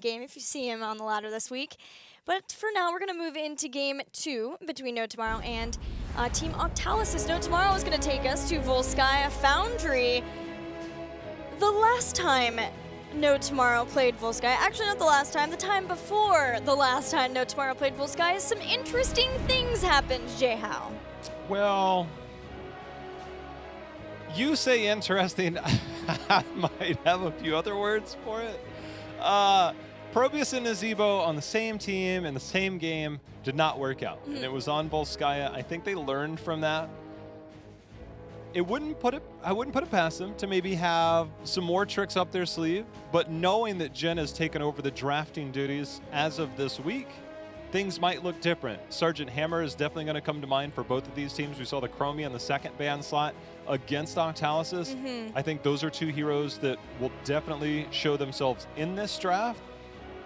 game if you see him on the ladder this week. But for now, we're going to move into game 2 between No Tomorrow and Team Octalysis. No Tomorrow is going to take us to Volskaya Foundry. The last time No Tomorrow played Volskaya, actually not the last time, the time before the last time No Tomorrow played Volskaya, some interesting things happened, Jay-How. Well, you say interesting, I might have a few other words for it. Probius and Nazebo on the same team in the same game did not work out. And it was on Volskaya. I think they learned from that. I wouldn't put it past them to maybe have some more tricks up their sleeve, but knowing that Jen has taken over the drafting duties as of this week, things might look different. Sergeant Hammer is definitely going to come to mind for both of these teams. We saw the Chromie on the second ban slot against Octalysis. I think those are two heroes that will definitely show themselves in this draft.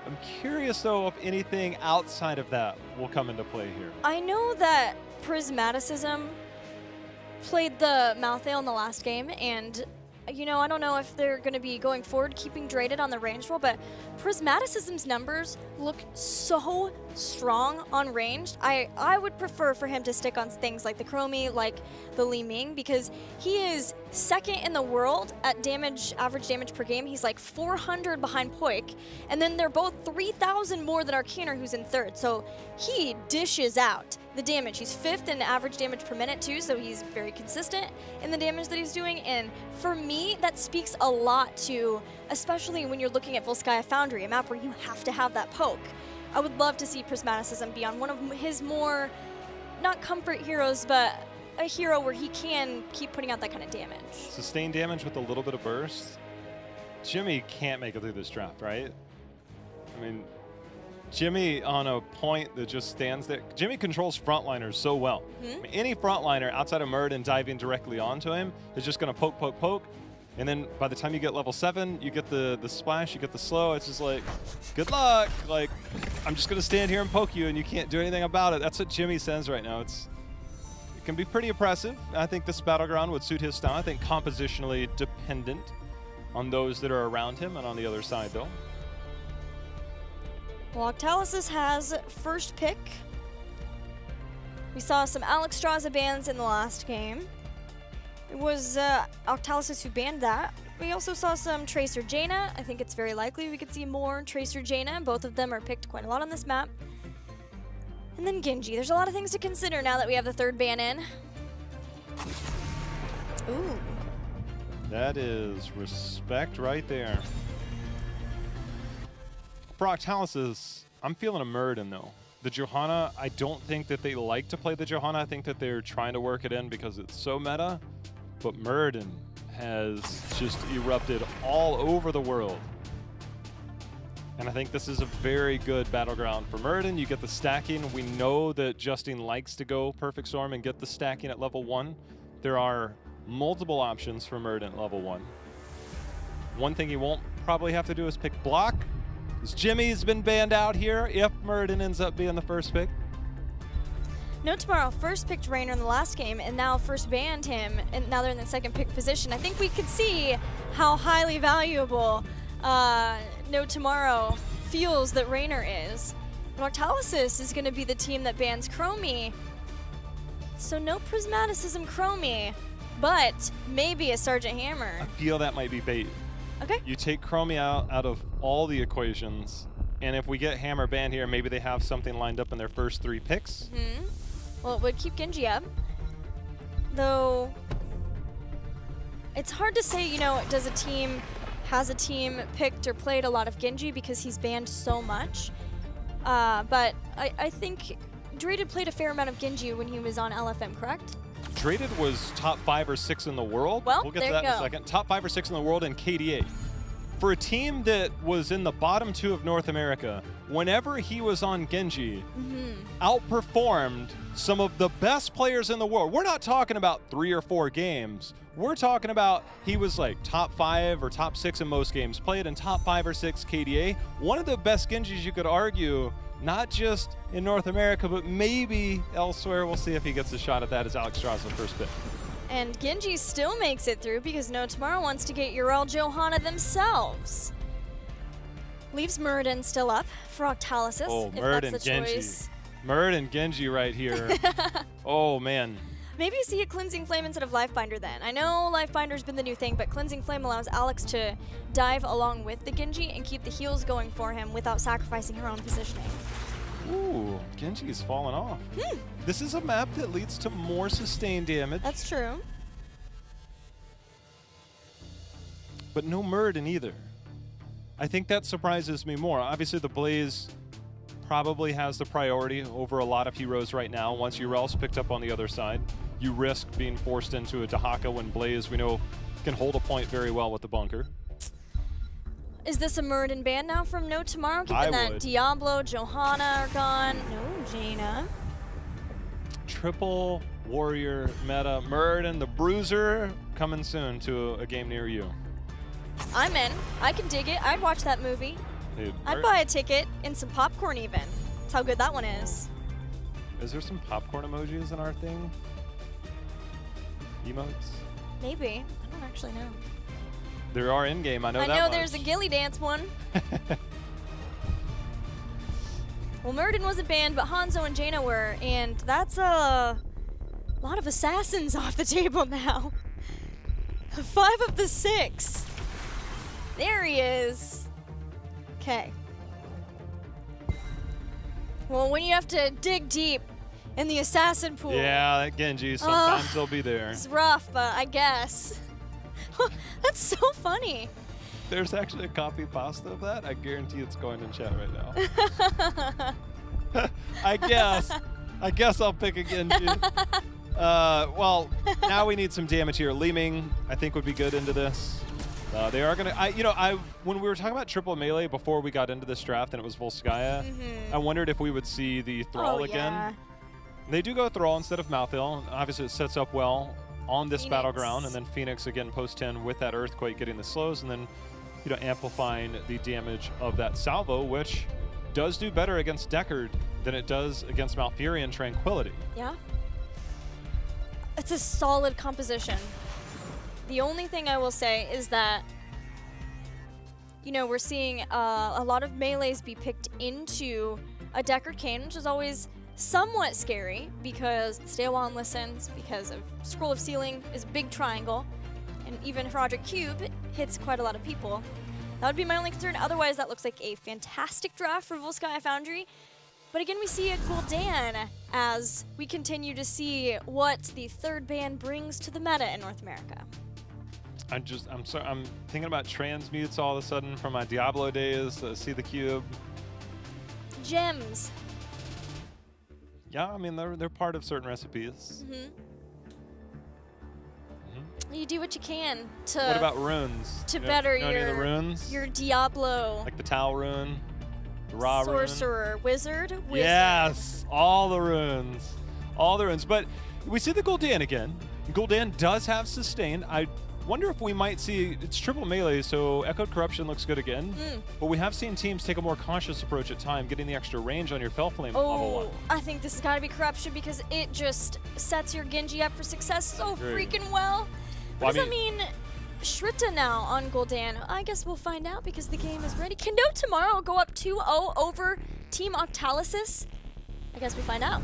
I'm curious, though, if anything outside of that will come into play here. I know that Prismaticism played the Malthael in the last game, and you know, I don't know if they're going to be going forward keeping Draded on the range role, but Prismaticism's numbers look so strong on ranged. I would prefer for him to stick on things like the Chromie, like the Li Ming, because he is second in the world at damage, average damage per game. He's like 400 behind Poik, and then they're both 3,000 more than Arcaner, who's in third. So he dishes out the damage. He's fifth in average damage per minute too, so he's very consistent in the damage that he's doing. And for me, that speaks a lot to, especially when you're looking at Volskaya Foundry, a map where you have to have that poke. I would love to see Prismaticism be on one of his more, not comfort heroes, but a hero where he can keep putting out that kind of damage. Sustained damage with a little bit of burst. Jimmy can't make it through this draft, right? I mean, Jimmy on a point that just stands there. Jimmy controls frontliners so well. I mean, any frontliner outside of Murd and diving directly onto him is just going to poke, poke, poke. And then by the time you get level 7, you get the splash, you get the slow. It's just like, good luck. Like, I'm just going to stand here and poke you, and you can't do anything about it. That's what Jimmy sends right now. It can be pretty impressive. I think this battleground would suit his style. I think compositionally dependent on those that are around him and on the other side, though. Well, Octalysis has first pick. We saw some Alex Straza bans in the last game. It was Octalysis who banned that. We also saw some Tracer Jaina. I think it's very likely we could see more Tracer Jaina. Both of them are picked quite a lot on this map. And then Genji. There's a lot of things to consider now that we have the third ban in. Ooh. That is respect right there. For Octalysis, I'm feeling a Murden, though. The Johanna, I don't think that they like to play the Johanna. I think that they're trying to work it in because it's so meta. But Murden has just erupted all over the world. And I think this is a very good battleground for Murden. You get the stacking. We know that Justine likes to go Perfect Storm and get the stacking at level 1. There are multiple options for Murden at level 1. One thing he won't probably have to do is pick block. Jimmy's been banned out here if Murden ends up being the first pick. No Tomorrow first picked Raynor in the last game and now first banned him, and now they're in the second pick position. I think we could see how highly valuable No Tomorrow feels that Raynor is. And Octalysis is going to be the team that bans Chromie. So no Prismaticism Chromie, but maybe a Sergeant Hammer. I feel that might be bait. Okay. You take Chromie out of all the equations, and if we get Hammer banned here, maybe they have something lined up in their first 3 picks. Well, it would keep Genji up. Though, it's hard to say, you know, has a team picked or played a lot of Genji because he's banned so much. But I think Draded played a fair amount of Genji when he was on LFM, correct? Draded was top 5 or 6 in the world. Well, we'll get to that in a second. Top 5 or 6 in the world in KDA. For a team that was in the bottom 2 of North America, whenever he was on Genji, outperformed some of the best players in the world. We're not talking about 3 or 4 games. We're talking about he was like top 5 or top 6 in most games, played in top 5 or 6 KDA. One of the best Genjis you could argue, not just in North America, but maybe elsewhere. We'll see if he gets a shot at that as Alex Straza first pick. And Genji still makes it through because No Tomorrow wants to get Urel Johanna themselves. Leaves Muradin still up for Octalysis. Oh, if Muradin, that's the Genji. choice. Muradin, Genji right here. Oh, man. Maybe you see a Cleansing Flame instead of Lifebinder then. I know Lifebinder's been the new thing, but Cleansing Flame allows Alex to dive along with the Genji and keep the heals going for him without sacrificing her own positioning. Ooh, Genji's fallen off. This is a map that leads to more sustained damage. That's true. But no Muradin either. I think that surprises me more. Obviously, the Blaze probably has the priority over a lot of heroes right now. Once Urel's picked up on the other side, you risk being forced into a Dahaka when Blaze, we know, can hold a point very well with the bunker. Is this a Muradin ban now from No Tomorrow? Given that Diablo, Johanna are gone. No Jaina. Triple warrior meta. Muradin, the Bruiser, coming soon to a game near you. I'm in. I can dig it. I'd watch that movie. Dude, I'd buy a ticket and some popcorn even. That's how good that one is. Is there some popcorn emojis in our thing? Emotes? Maybe. I don't actually know. There are in-game, I know that I know much. there's a Gilly Dance one. Well, Muradin wasn't banned, but Hanzo and Jaina were, and that's a lot of assassins off the table now. 5 of the 6. There he is. Okay. Well, when you have to dig deep in the assassin pool. Yeah, that Genji, sometimes they'll be there. It's rough, but I guess. That's so funny. There's actually a copy pasta of that. I guarantee it's going in chat right now. I guess I'll pick a Genji. Well, now we need some damage here. Leeming, I think, would be good into this. They are gonna. When we were talking about triple melee before we got into this draft, and it was Volskaya, I wondered if we would see the Thrall again. Yeah. They do go Thrall instead of Malthael. Obviously, it sets up well on this Phoenix. battleground, and then Phoenix again post 10 with that Earthquake getting the slows, and then amplifying the damage of that salvo, which does do better against Deckard than it does against Malfurion and Tranquility. Yeah. It's a solid composition. The only thing I will say is that, we're seeing a lot of melees be picked into a Deckard Cain, which is always somewhat scary because Stay While and Listens, because of Scroll of Sealing is a big triangle, and even if Roderick Cube hits quite a lot of people. That would be my only concern. Otherwise, that looks like a fantastic draft for Volskaya Foundry. But again, we see a Gul'dan as we continue to see what the third ban brings to the meta in North America. I'm thinking about transmutes all of a sudden from my Diablo days. See the cube. Gems. Yeah, I mean they're part of certain recipes. You do what you can to. What about runes? To better any of the runes? your Diablo. Like the Tau rune, the Ra rune. Sorcerer, Wizard. Yes, all the runes, But we see the Gul'dan again. Gul'dan does have sustain. I wonder if we might see, it's triple melee, so Echoed Corruption looks good again. But we have seen teams take a more cautious approach at time, getting the extra range on your Felflame level 1. I think this has got to be Corruption because it just sets your Genji up for success so freaking well. What does that mean? Shrita now on Gul'dan. I guess we'll find out because the game is ready. Can No Tomorrow go up 2-0 over Team Octalysis? I guess we find out.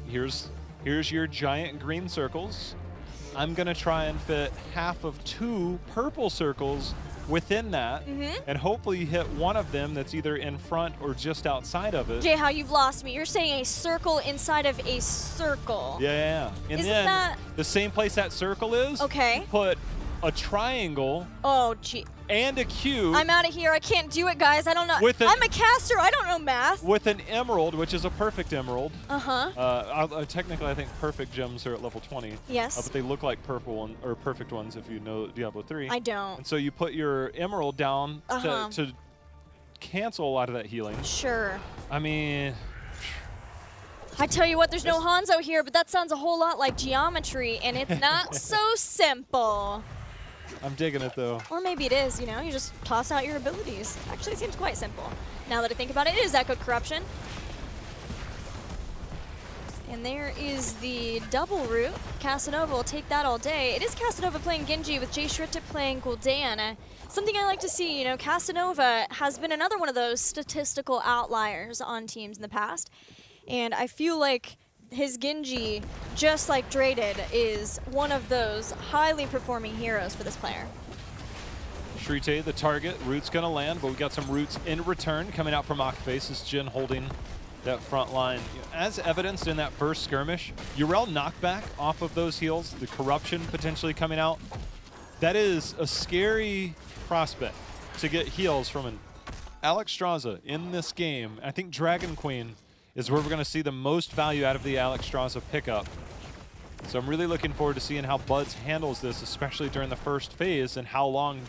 Here's your giant green circles. I'm gonna try and fit half of 2 purple circles within that, and hopefully you hit one of them that's either in front or just outside of it. Jay, how you've lost me. You're saying a circle inside of a circle. Yeah. And Isn't then that the same place that circle is, okay? Put a triangle. Oh, gee. And a cube. I'm out of here. I can't do it, guys. I don't know. I'm a caster. I don't know math. With an emerald, which is a perfect emerald. Technically, I think perfect gems are at level 20. Yes. But they look like or perfect ones if you know Diablo 3. I don't. And so you put your emerald down to cancel a lot of that healing. Sure. I mean, I tell you what, there's no Hanzo here, but that sounds a whole lot like geometry, and it's not so simple. I'm digging it, though. Or maybe it is, you just toss out your abilities. Actually, it seems quite simple. Now that I think about it, it is Echoed Corruption. And there is the double root. Casanova will take that all day. It is Casanova playing Genji with Jay Shrita playing Gul'dan. something I like to see. You know, Casanova has been another one of those statistical outliers on teams in the past, and I feel like his Genji, just like Dreaded, is one of those highly performing heroes for this player. Shrite, the target. Root's going to land, but we got some roots in return coming out from Octalysis. As Jin holding that front line. As evidenced in that first skirmish, Yrel knockback off of those heals, the corruption potentially coming out. That is a scary prospect to get heals from an Alexstrasza in this game. I think Dragon Queen is where we're going to see the most value out of the Alexstrasza pickup. So I'm really looking forward to seeing how Buds handles this, especially during the first phase, and how long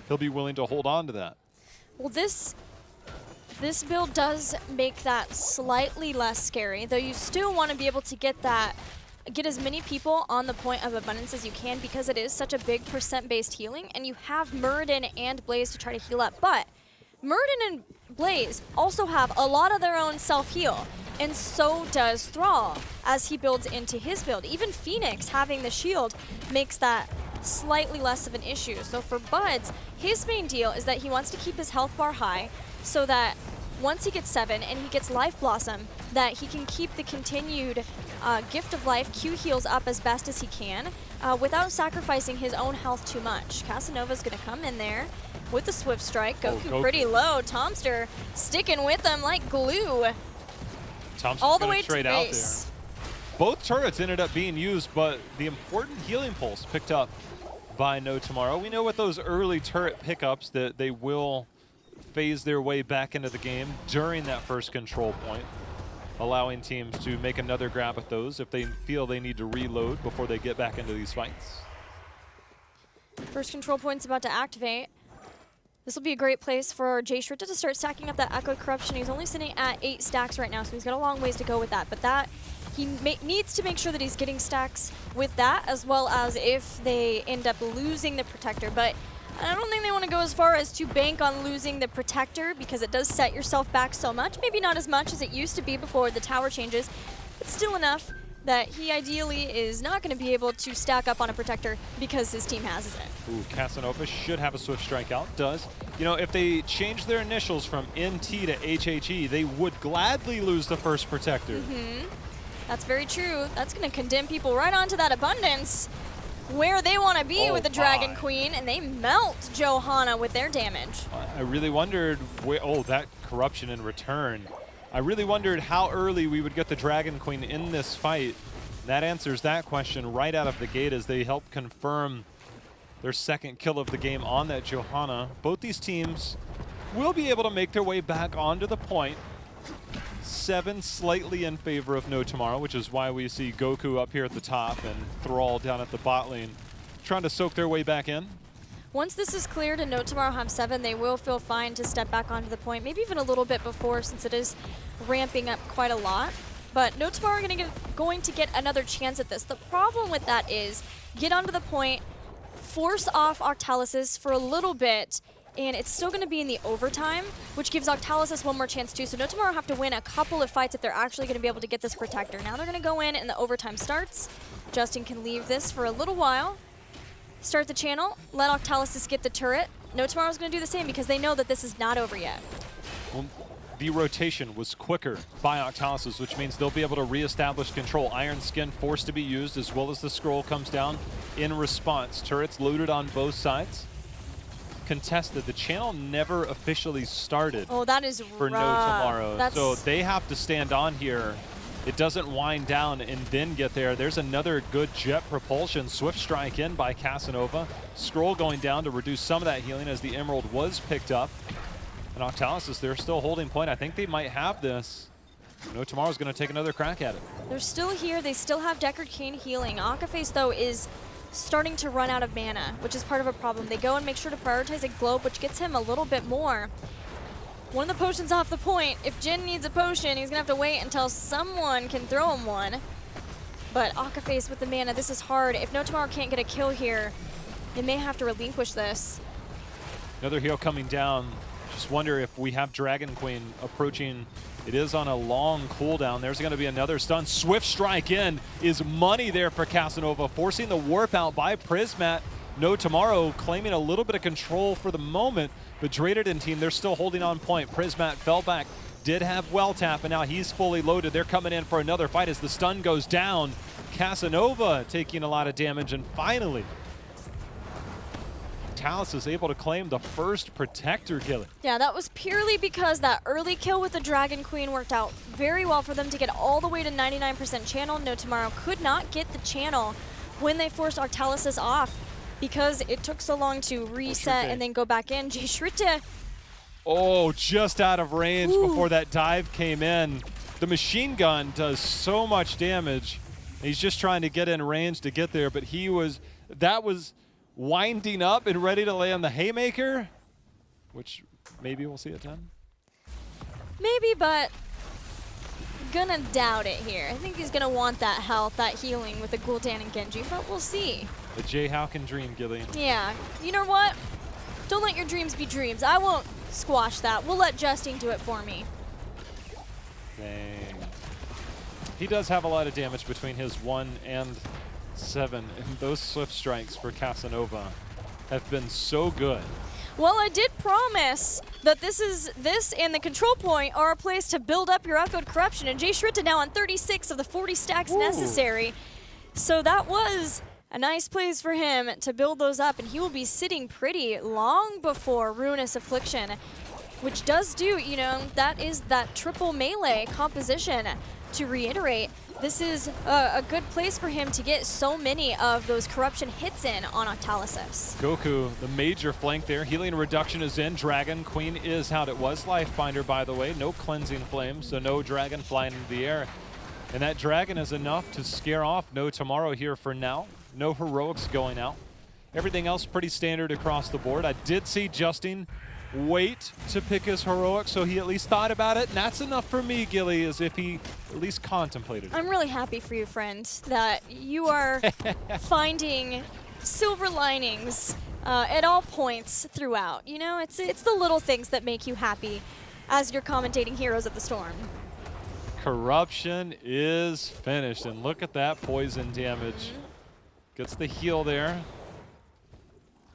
he'll be willing to hold on to that. Well, this build does make that slightly less scary, though you still want to be able to get as many people on the point of abundance as you can, because it is such a big percent-based healing, and you have Muradin and Blaze to try to heal up. But Muradin and Blaze also have a lot of their own self-heal, and so does Thrall as he builds into his build. Even Phoenix having the shield makes that slightly less of an issue. So for Buds, his main deal is that he wants to keep his health bar high so that once he gets 7 and he gets Life Blossom, that he can keep the continued Gift of Life Q heals up as best as he can without sacrificing his own health too much. Casanova's going to come in there with the Swift Strike. Goku pretty low. Tomster sticking with him like glue. Tomster's all the way straight to out base. there. Both turrets ended up being used, but the important healing pulse picked up by No Tomorrow. We know with those early turret pickups that they will phase their way back into the game during that first control point, allowing teams to make another grab at those if they feel they need to reload before they get back into these fights. First control point's about to activate. This will be a great place for Jay Shrita to start stacking up that Echo Corruption. He's only sitting at 8 stacks right now, so he's got a long ways to go with that. But that he needs to make sure that he's getting stacks with that, as well as if they end up losing the Protector. But I don't think they want to go as far as to bank on losing the Protector, because it does set yourself back so much. Maybe not as much as it used to be before the tower changes, but still enough that he ideally is not going to be able to stack up on a Protector because his team has it. Ooh, Casanova should have a Swift Strike out. Does. You know, if they change their initials from NT to HHE, they would gladly lose the first Protector. That's very true. That's going to condemn people right onto that abundance where they want to be with the Dragon Queen, and they melt Johanna with their damage. I really wondered where, that corruption in return. I really wondered how early we would get the Dragon Queen in this fight. That answers that question right out of the gate as they help confirm their second kill of the game on that Johanna. Both these teams will be able to make their way back onto the point. 7 slightly in favor of No Tomorrow, which is why we see Goku up here at the top and Thrall down at the bot lane trying to soak their way back in. Once this is cleared and No Tomorrow have 7, they will feel fine to step back onto the point, maybe even a little bit before, since it is ramping up quite a lot. But No Tomorrow are going to get another chance at this. The problem with that is get onto the point, force off Octalysis for a little bit, and it's still going to be in the overtime, which gives Octalysis one more chance too. So No Tomorrow have to win a couple of fights if they're actually going to be able to get this Protector. Now they're going to go in and the overtime starts. Justin can leave this for a little while. Start the channel, let Octalysis get the turret. No Tomorrow's going to do the same because they know that this is not over yet. Well, the rotation was quicker by Octalysis, which means they'll be able to reestablish control. Iron Skin forced to be used, as well as the scroll comes down in response. Turrets loaded on both sides. Contested. The channel never officially started. Oh, that is for rough. No Tomorrow. That's... So they have to stand on here. It doesn't wind down and then get there. There's another good jet propulsion. Swift Strike in by Casanova. Scroll going down to reduce some of that healing as the Emerald was picked up. And Octalysis, they're still holding point. I think they might have this. No Tomorrow's going to take another crack at it. They're still here. They still have Deckard Cain healing. Akaface, though, is starting to run out of mana, which is part of a problem. They go and make sure to prioritize a globe, which gets him a little bit more. One of the potions off the point. If Jin needs a potion, he's going to have to wait until someone can throw him one. But Akaface with the mana, this is hard. If No Tomorrow can't get a kill here, they may have to relinquish this. Another heal coming down. Just wonder if we have Dragon Queen approaching. It is on a long cooldown. There's going to be another stun. Swift Strike in is money there for Casanova, forcing the warp out by Prismat. No Tomorrow claiming a little bit of control for the moment, but Draded and team, they're still holding on point. Prismat fell back, did have well tap, and now he's fully loaded. They're coming in for another fight as the stun goes down. Casanova taking a lot of damage, and finally, Octalysis is able to claim the first Protector kill. Yeah, that was purely because that early kill with the Dragon Queen worked out very well for them to get all the way to 99% channel. No Tomorrow could not get the channel when they forced Octalysis off because it took so long to reset and then go back in. Jay Shrita. Oh, just out of range before that dive came in. The machine gun does so much damage. He's just trying to get in range to get there, but that was winding up and ready to land the haymaker, which maybe we'll see at 10. Maybe, but gonna doubt it here. I think he's gonna want that health, that healing with the Gul'dan and Genji, but we'll see. The Jayhawken dream, Gilly. Yeah, you know what? Don't let your dreams be dreams. I won't squash that. We'll let Justin do it for me. Dang. He does have a lot of damage between his 1 and 7, and those swift strikes for Casanova have been so good. Well, I did promise that this and the control point are a place to build up your echoed corruption, and Jay Shrita now on 36 of the 40 stacks necessary. So that was a nice place for him to build those up, and he will be sitting pretty long before Ruinous Affliction, which does do, you know, that is that triple melee composition. To reiterate, this is a good place for him to get so many of those corruption hits in on Octalysis. Goku, the major flank there. Healing reduction is in. Dragon Queen is out. It was Lifebinder, by the way. No cleansing flame, so no dragon flying into the air. And that dragon is enough to scare off No Tomorrow here for now. No heroics going out. Everything else pretty standard across the board. I did see Justin wait to pick his heroic, so he at least thought about it, and that's enough for me, Gilly, as if he at least contemplated it. I'm really happy for you, friend, that you are finding silver linings at all points throughout. You know, it's the little things that make you happy as you're commentating Heroes of the Storm. Corruption is finished, and look at that poison damage. Gets the heal there.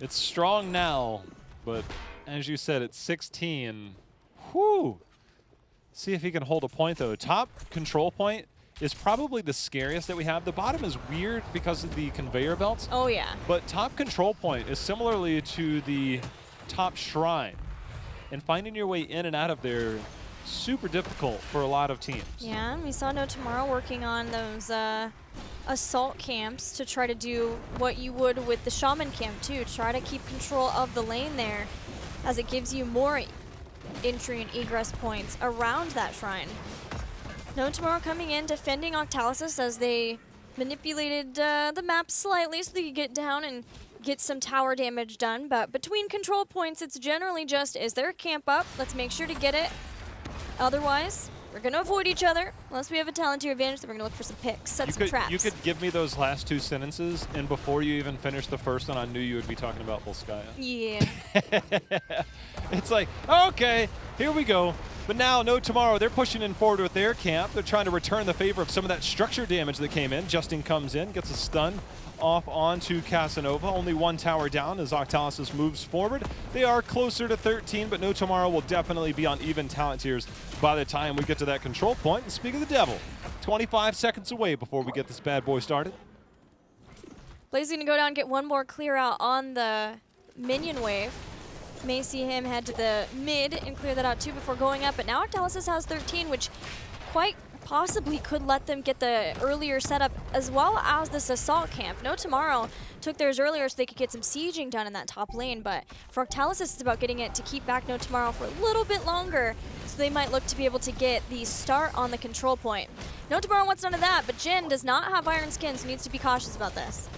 It's strong now, but as you said, it's 16. Whew. See if he can hold a point, though. Top control point is probably the scariest that we have. The bottom is weird because of the conveyor belts. Oh, yeah. But top control point is similarly to the top shrine. And finding your way in and out of there, super difficult for a lot of teams. Yeah, and we saw No Tomorrow working on those assault camps to try to do what you would with the shaman camp, too. Try to keep control of the lane there, as it gives you more entry and egress points around that shrine. No Tomorrow coming in, defending Octalysis as they manipulated the map slightly so they could get down and get some tower damage done. But between control points, it's generally just, is there a camp up? Let's make sure to get it. Otherwise, we're going to avoid each other. Unless we have a talent to your advantage, then we're going to look for some picks, set some traps. You could give me those last 2 sentences, and before you even finished the first one, I knew you would be talking about Volskaya. Yeah. It's like, okay, here we go. But now, No Tomorrow, they're pushing in forward with their camp. They're trying to return the favor of some of that structure damage that came in. Justin comes in, gets a stun off onto Casanova. Only 1 tower down as Octalysis moves forward. They are closer to 13, but No Tomorrow will definitely be on even talent tiers by the time we get to that control point. And speak of the devil, 25 seconds away before we get this bad boy started. Blaze gonna go down and get one more clear out on the minion wave. May see him head to the mid and clear that out too before going up, but now Octalysis has 13, which quite possibly could let them get the earlier setup as well as this assault camp. No Tomorrow took theirs earlier so they could get some sieging done in that top lane, but for Octalysis it's about getting it to keep back No Tomorrow for a little bit longer, so they might look to be able to get the start on the control point. No Tomorrow wants none of that, but Jin does not have iron skin, so needs to be cautious about this.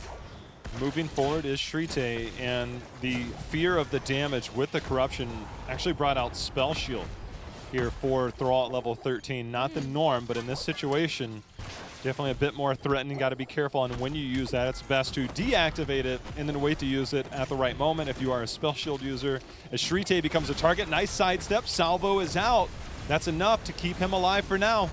Moving forward is Shrite, and the fear of the damage with the corruption actually brought out Spell Shield here for Thrall at level 13. Not the norm, but in this situation, definitely a bit more threatening. Got to be careful on when you use that. It's best to deactivate it and then wait to use it at the right moment if you are a Spell Shield user. As Shrite becomes a target, nice sidestep. Salvo is out. That's enough to keep him alive for now.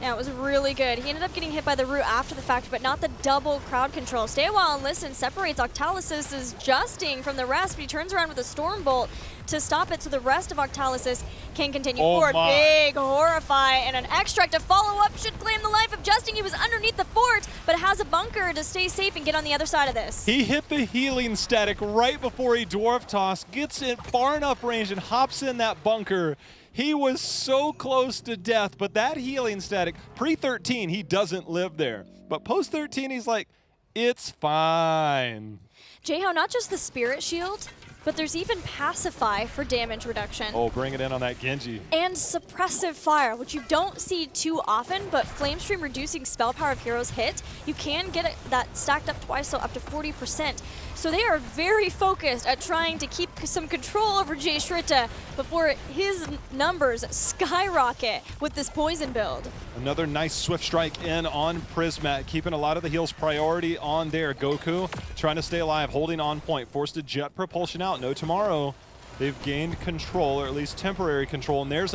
Yeah, it was really good. He ended up getting hit by the root after the fact, but not the double crowd control. Stay a while and listen separates Octalysis' Justing from the rest, but he turns around with a Storm Bolt to stop it so the rest of Octalysis can continue forward. Big Horrify and an Extract to follow up should claim the life of Justing. He was underneath the fort, but has a bunker to stay safe and get on the other side of this. He hit the healing static right before he Dwarf Toss, gets it far enough range and hops in that bunker. He was so close to death, but that healing static, pre-13, he doesn't live there. But post-13, he's like, it's fine. Jayho, not just the Spirit Shield, but there's even Pacify for damage reduction. Oh, bring it in on that Genji. And Suppressive Fire, which you don't see too often, but Flame Stream reducing spell power of heroes hit, you can get that stacked up twice, so up to 40%. So they are very focused at trying to keep some control over Jay Shritta before his numbers skyrocket with this poison build. Another nice swift strike in on Prismat, keeping a lot of the heals priority on there. Goku trying to stay alive, holding on point, forced to jet propulsion out. No Tomorrow. They've gained control, or at least temporary control. And there's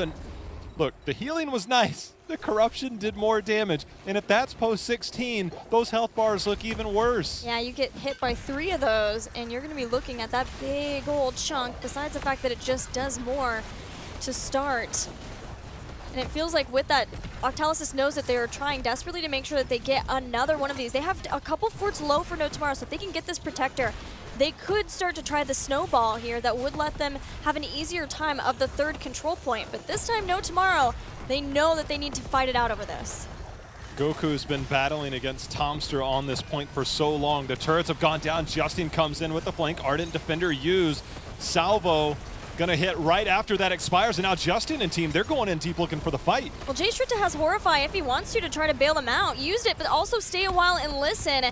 look, the healing was nice. The corruption did more damage. And if that's post-16, those health bars look even worse. Yeah, you get hit by 3 of those, and you're going to be looking at that big old chunk, besides the fact that it just does more to start. And it feels like with that, Octalysis knows that they are trying desperately to make sure that they get another one of these. They have a couple forts low for No Tomorrow, so if they can get this Protector, they could start to try the snowball here that would let them have an easier time of the 3rd control point. But this time, No Tomorrow, they know that they need to fight it out over this. Goku's been battling against Tomster on this point for so long. The turrets have gone down. Justin comes in with the flank. Ardent Defender used. Salvo gonna hit right after that expires. And now Justin and team, they're going in deep looking for the fight. Well, Jay Shritta has Horrify if he wants to try to bail them out. Used it, but also stay a while and listen.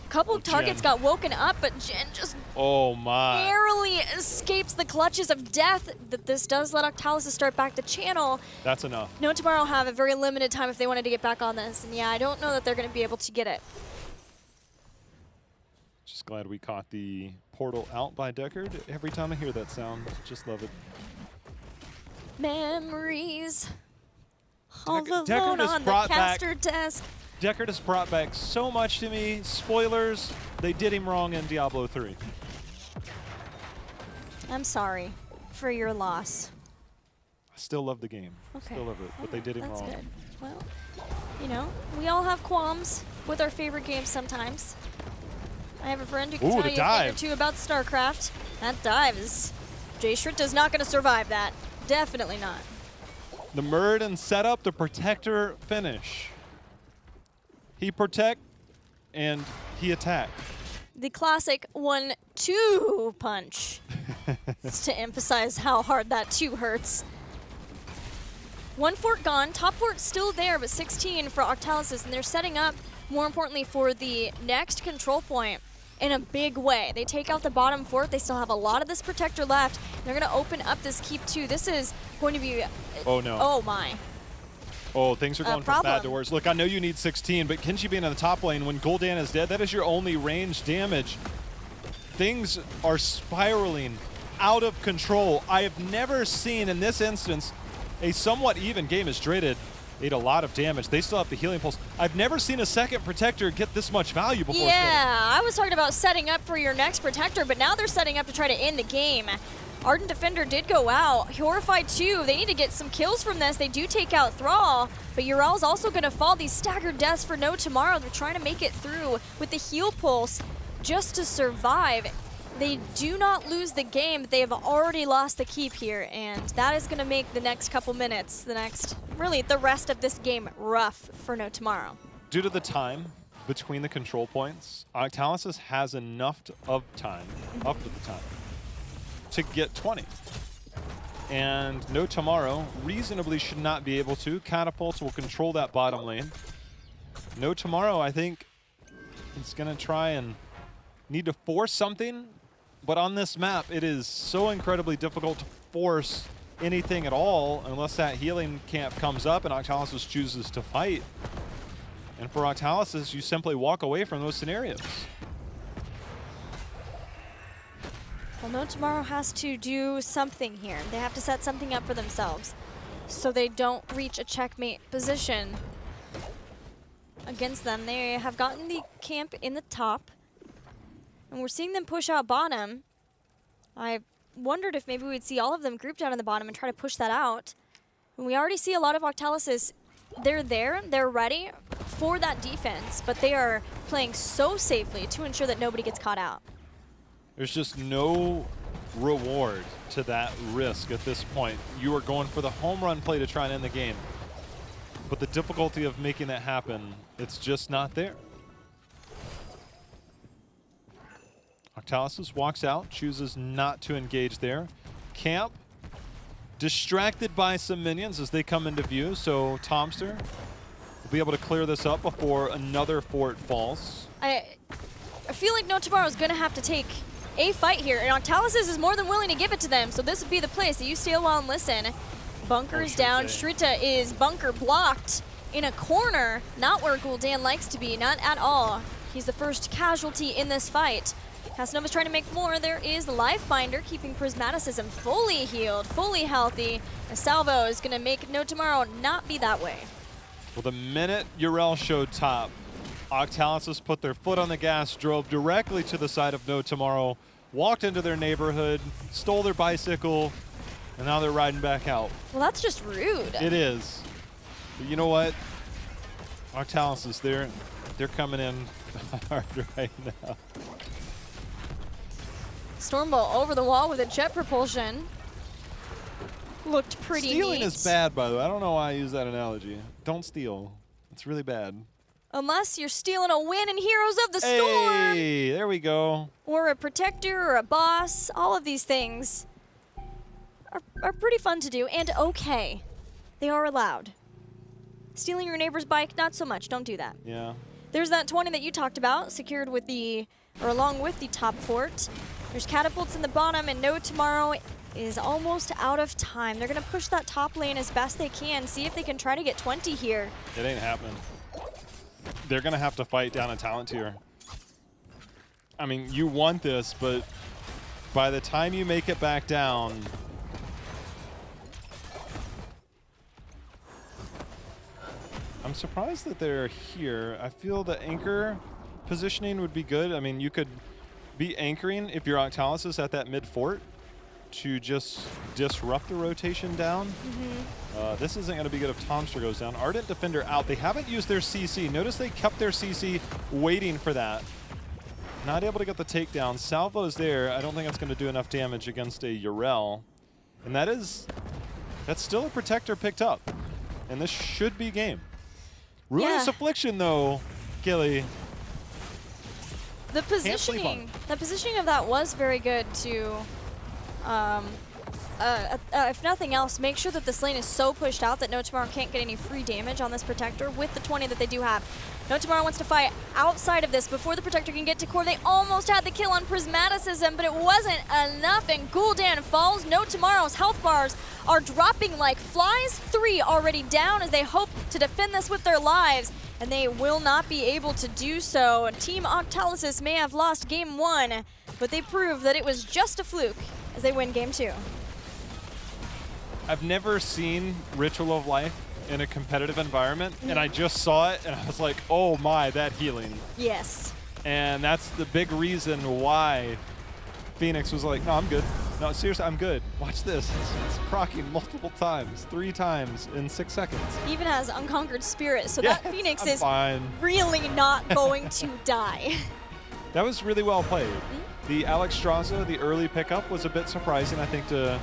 Couple targets got woken up, but Jin just narrowly escapes the clutches of death. This does let Octalysis start back the channel. That's enough. No Tomorrow have a very limited time if they wanted to get back on this. And yeah, I don't know that they're going to be able to get it. Just glad we caught the portal out by Deckard. Every time I hear that sound, just love it. Memories. All alone Deckard on the caster desk. Deckard has brought back so much to me. Spoilers, they did him wrong in Diablo 3. I'm sorry for your loss. I still love the game. Okay. Still love it, but they did him That's wrong. Good. Well, you know, we all have qualms with our favorite games sometimes. I have a friend who can tell you a thing or two about StarCraft. That dive is... Jay Shritta's not going to survive that. Definitely not. The Muradin setup, the Protector finish. He protect, and he attack. The classic 1-2 punch. Just to emphasize how hard that 2 hurts. 1 fort gone, top fort still there, but 16 for Octalysis, and they're setting up, more importantly, for the next control point in a big way. They take out the bottom fort, they still have a lot of this Protector left. They're gonna open up this keep 2. This is going to be... Oh no. Oh my. Oh, things are going from bad to worse. Look, I know you need 16, but Kenji being in the top lane, when Gul'dan is dead, that is your only range damage. Things are spiraling out of control. I have never seen, in this instance, a somewhat even game as Dreaded ate a lot of damage. They still have the healing pulse. I've never seen a second Protector get this much value before. Yeah, I was talking about setting up for your next Protector, but now they're setting up to try to end the game. Ardent Defender did go out. Horrified too. They need to get some kills from this. They do take out Thrall, but Ural's also going to fall. These staggered deaths for No Tomorrow. They're trying to make it through with the heal pulse just to survive. They do not lose the game, but they have already lost the keep here, and that is going to make the next couple minutes, really the rest of this game rough for No Tomorrow. Due to the time between the control points, Octalysis has enough of time, up to the time, to get 20. And No Tomorrow reasonably should not be able to. Catapults will control that bottom lane. No Tomorrow, I think, is going to try and need to force something. But on this map, it is so incredibly difficult to force anything at all unless that healing camp comes up and Octalysis chooses to fight. And for Octalysis, you simply walk away from those scenarios. Well, No Tomorrow has to do something here. They have to set something up for themselves. so they don't reach a checkmate position against them. They have gotten the camp in the top, and we're seeing them push out bottom. I wondered if maybe we'd see all of them grouped out on the bottom and try to push that out. And we already see a lot of Octalysis. They're there, they're ready for that defense, but they are playing so safely to ensure that nobody gets caught out. There's just no reward to that risk at this point. You are going for the home run play to try and end the game. But the difficulty of making that happen, it's just not there. Octalysis walks out, chooses not to engage there. Camp distracted by some minions as they come into view, so Tomster will be able to clear this up before another fort falls. I feel like No Tomorrow is going to have to take a fight here, and Octalysis is more than willing to give it to them, so this would be the place that you stay a while and listen. Bunker is down. Shrita is bunker blocked in a corner, not where Gul'dan likes to be, not at all. He's the first casualty in this fight. Casanova's trying to make more. There is the Lifebinder, keeping Prismaticism fully healed, fully healthy. A salvo is going to make No Tomorrow not be that way. Well, the minute Yrel showed top, Octalysis put their foot on the gas, drove directly to the side of No Tomorrow, walked into their neighborhood, stole their bicycle, and now they're riding back out. Well, that's just rude. It is. But you know what? Octalysis, they're coming in hard right now. Stormbolt over the wall with a jet propulsion. Looked pretty Stealing neat. is bad, by the way. I don't know why I use that analogy. Don't steal. It's really bad. Unless you're stealing a win in Heroes of the Storm. Hey, there we go. Or a protector or a boss. All of these things are pretty fun to do and okay. They are allowed. Stealing your neighbor's bike, not so much. Don't do that. Yeah. There's that 20 that you talked about, secured with along with the top fort. There's catapults in the bottom, and No Tomorrow is almost out of time. They're going to push that top lane as best they can, see if they can try to get 20 here. It ain't happening. They're going to have to fight down a talent tier. I mean, you want this, but by the time you make it back down, I'm surprised that they're here. I feel the anchor positioning would be good. I mean, you could be anchoring if you're Octalysis at that mid fort to just disrupt the rotation down. This isn't going to be good if Tomster goes down. Ardent Defender out. They haven't used their CC. Notice they kept their CC waiting for that. Not able to get the takedown. Salvo's there. I don't think that's going to do enough damage against a Yrel. And that's still a protector picked up. And this should be game. Ruinous Affliction, though, Gilly. The positioning of that was very good to, if nothing else, make sure that this lane is so pushed out that No Tomorrow can't get any free damage on this protector with the 20 that they do have. No Tomorrow wants to fight outside of this before the protector can get to core. They almost had the kill on Prismaticism, but it wasn't enough, and Gul'dan falls. No Tomorrow's health bars are dropping like flies. 3 already down as they hope to defend this with their lives, and they will not be able to do so. Team Octalysis may have lost game 1, but they proved that it was just a fluke as they win game 2. I've never seen Ritual of Life in a competitive environment, and I just saw it, and I was like, oh my, that healing. Yes. And that's the big reason why Phoenix was like, no, I'm good. No, seriously, I'm good. Watch this. It's proccing multiple times, 3 times in 6 seconds. He even has Unconquered Spirit, so Yes, that Phoenix I'm is fine. really not going to die. That was really well played. The Alex Straza, the early pickup, was a bit surprising, I think, to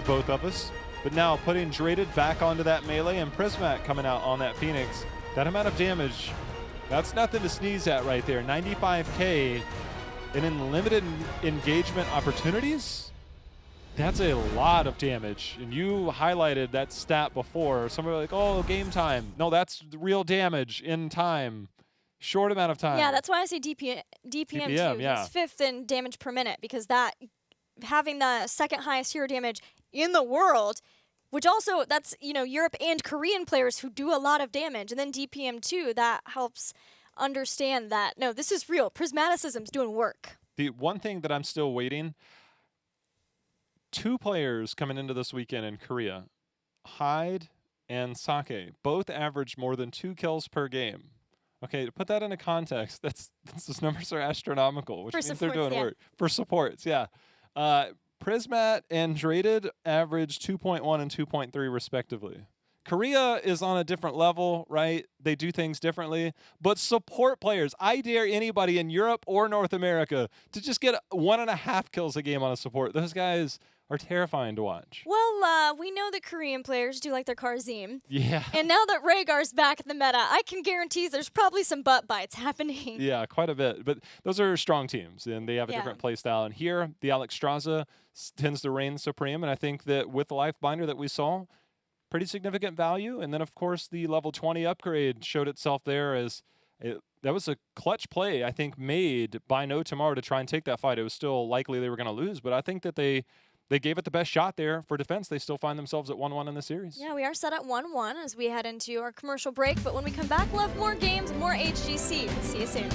both of us. But now putting Draded back onto that melee and Prismat coming out on that Phoenix, that amount of damage, that's nothing to sneeze at right there. 95K, and in limited engagement opportunities, that's a lot of damage. And you highlighted that stat before. Somebody like, oh, game time. No, that's real damage in time. Short amount of time. Yeah, that's why I say DPM too. Yeah. He's 5th in damage per minute, because that having the 2nd highest hero damage in the world, which also, that's, Europe and Korean players who do a lot of damage, and then DPM too, that helps understand that, no, this is real. Prismaticism's doing work. The one thing that I'm still waiting, 2 players coming into this weekend in Korea Hyde and Sake both average more than 2 kills per game. Okay, to put that into context, those numbers are astronomical, which For means supports, they're doing yeah. work. For supports, yeah. Prismat and Draded average 2.1 and 2.3 respectively. Korea is on a different level, right? They do things differently. But support players, I dare anybody in Europe or North America to just get 1.5 kills a game on a support. Those guys are terrifying to watch. Well, we know that Korean players do like their Karzim. Yeah. And now that Rhaegar's back in the meta, I can guarantee there's probably some butt bites happening. Yeah, quite a bit. But those are strong teams, and they have a Yeah. different play style. And here, the Alexstrasza tends to reign supreme. And I think that with the Life Binder that we saw, pretty significant value. And then, of course, the level 20 upgrade showed itself there as that was a clutch play, I think, made by No Tomorrow to try and take that fight. It was still likely they were going to lose, but I think that they gave it the best shot there for defense. They still find themselves at 1-1 in the series. Yeah, we are set at 1-1 as we head into our commercial break. But when we come back, we'll have more games, more HGC. See you soon.